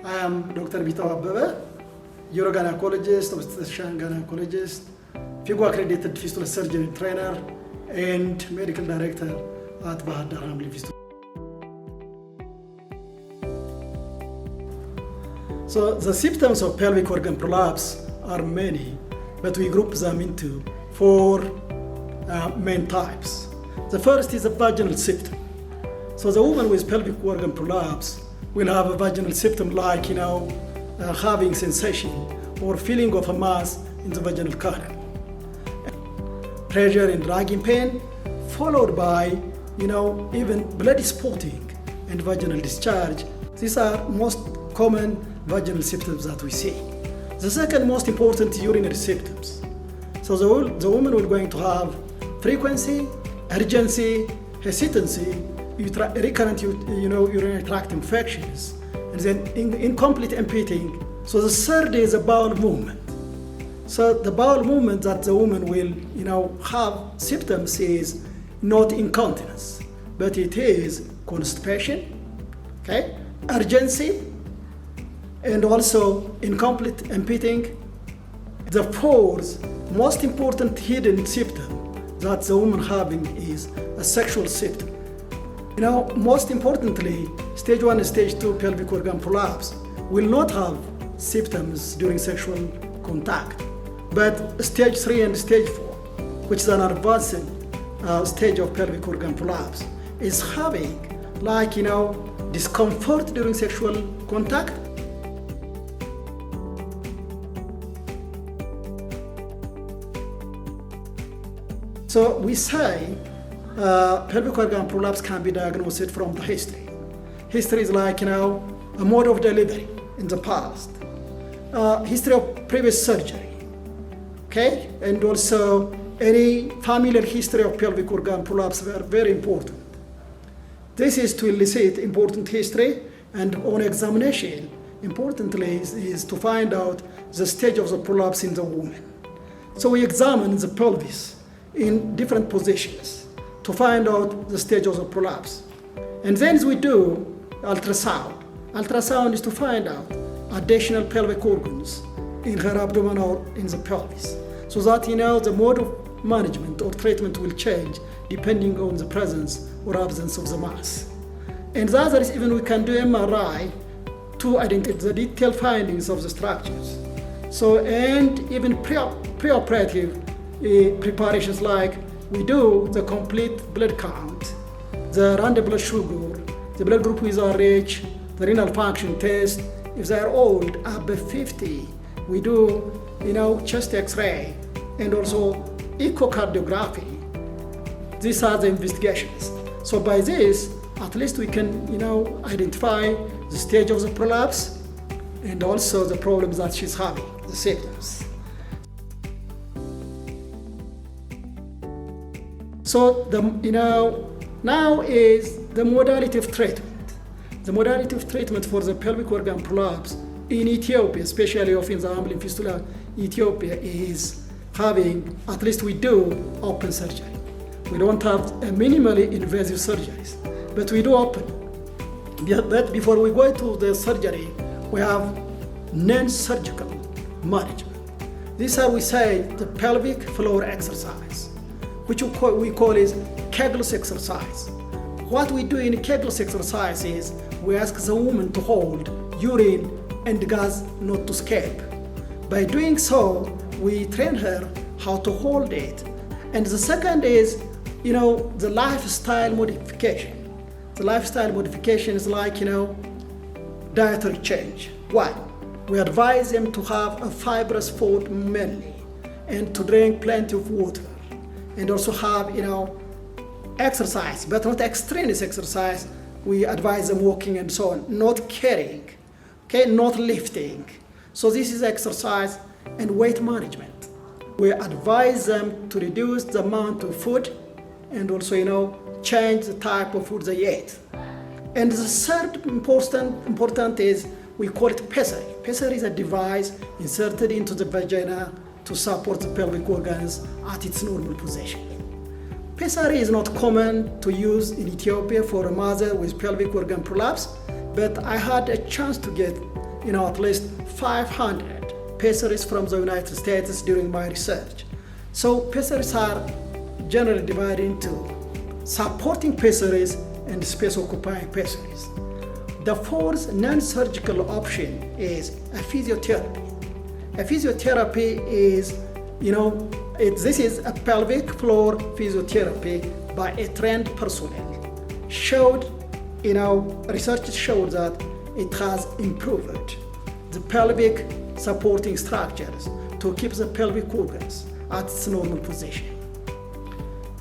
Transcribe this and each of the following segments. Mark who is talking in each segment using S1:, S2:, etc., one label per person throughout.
S1: I am Dr. Bitew, urogynecologist, obstetrician gynecologist, FIGO accredited fistula surgeon trainer, and medical director at Bahadar Hamli Fistula. So the symptoms of pelvic organ prolapse are many, but we group them into four main types. The first is a vaginal symptom. So the woman with pelvic organ prolapse will have a vaginal symptom like, having sensation or feeling of a mass in the vaginal canal. Pressure and dragging pain, followed by, even bloody spotting and vaginal discharge. These are most common vaginal symptoms that we see. The second most important urinary symptoms. So the woman will going to have frequency, urgency, hesitancy, recurrent urinary tract infections, and then incomplete emptying. So the third is a bowel movement. So the bowel movement that the woman will have symptoms is not incontinence, but it is constipation, urgency, and also incomplete emptying. The fourth most important hidden symptom that the woman having is a sexual symptom. Most importantly, stage 1 and stage 2 pelvic organ prolapse will not have symptoms during sexual contact. But stage 3 and stage 4, which is an advanced stage of pelvic organ prolapse, is having discomfort during sexual contact, so we say pelvic organ prolapse can be diagnosed from the history. History is a mode of delivery in the past, history of previous surgery, and also any familial history of pelvic organ prolapse are very important. This is to elicit important history, and on examination, importantly is to find out the stage of the prolapse in the woman. So we examine the pelvis in different positions to find out the stage of the prolapse. And then we do ultrasound. Ultrasound is to find out additional pelvic organs in her abdomen or in the pelvis, so that the mode of management or treatment will change depending on the presence or absence of the mass. And the other is even we can do MRI to identify the detailed findings of the structures. So, and even preoperative preparations, like we do the complete blood count, the random blood sugar, the blood group with RH, the renal function test. If they are old, above 50, we do chest X-ray and also echocardiography. These are the investigations. So by this, at least we can identify the stage of the prolapse and also the problems that she's having, the symptoms. So now is the modality of treatment. The modality of treatment for the pelvic organ prolapse in Ethiopia, especially of in the Hamli Fistula, Ethiopia, is having, at least we do open surgery. We don't have a minimally invasive surgeries, but we do open. But before we go to the surgery, we have non-surgical management. These are, we say, the pelvic floor exercise, which we call is Kegels exercise. What we do in Kegels exercise is we ask the woman to hold urine and gas not to escape. By doing so, we train her how to hold it. And the second is, the lifestyle modification. The lifestyle modification is like, dietary change. One, we advise them to have a fibrous food mainly and to drink plenty of water, and also have, exercise, but not extraneous exercise. We advise them walking and so on, not carrying, not lifting. So this is exercise and weight management. We advise them to reduce the amount of food and also, change the type of food they eat. And the third important is we call it pessary. Pessary is a device inserted into the vagina to support the pelvic organs at its normal position. Pessary is not common to use in Ethiopia for a mother with pelvic organ prolapse, but I had a chance to get at least 500 pessaries from the United States during my research. So pessaries are generally divided into supporting pessaries and space-occupying pessaries. The fourth non-surgical option is a physiotherapy. A physiotherapy is, this is a pelvic floor physiotherapy by a trained personnel. Research showed that it has improved the pelvic supporting structures to keep the pelvic organs at its normal position.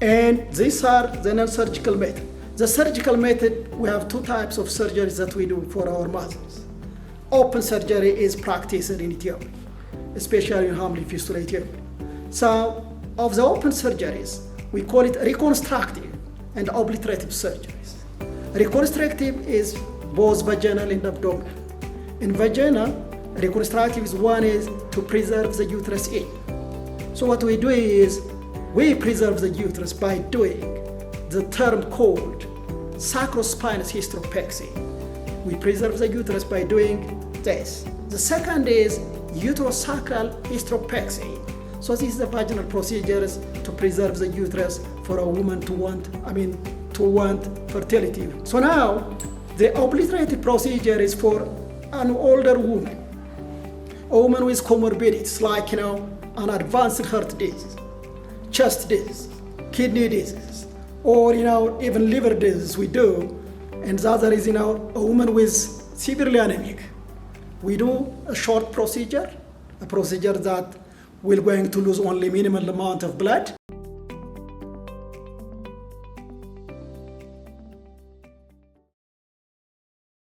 S1: And these are the non-surgical method. The surgical method, we have two types of surgeries that we do for our muscles. Open surgery is practiced in Ethiopia, especially in Hamlin Fistula, Ethiopia. So, of the open surgeries, we call it reconstructive and obliterative surgeries. Reconstructive is both vaginal and abdominal. In vaginal, reconstructive is to preserve the uterus in. So what we do is, we preserve the uterus by doing the term called sacrospinous hysteropexy. We preserve the uterus by doing this. The second is uterosacral hysteropexy. So this is the vaginal procedures to preserve the uterus for a woman to want fertility. So now, the obliterative procedure is for an older woman, a woman with comorbidities like, an advanced heart disease, chest disease, kidney disease, or, even liver disease we do. And the other is, a woman with severely anemic. We do a short procedure, a procedure that we're going to lose only minimal amount of blood,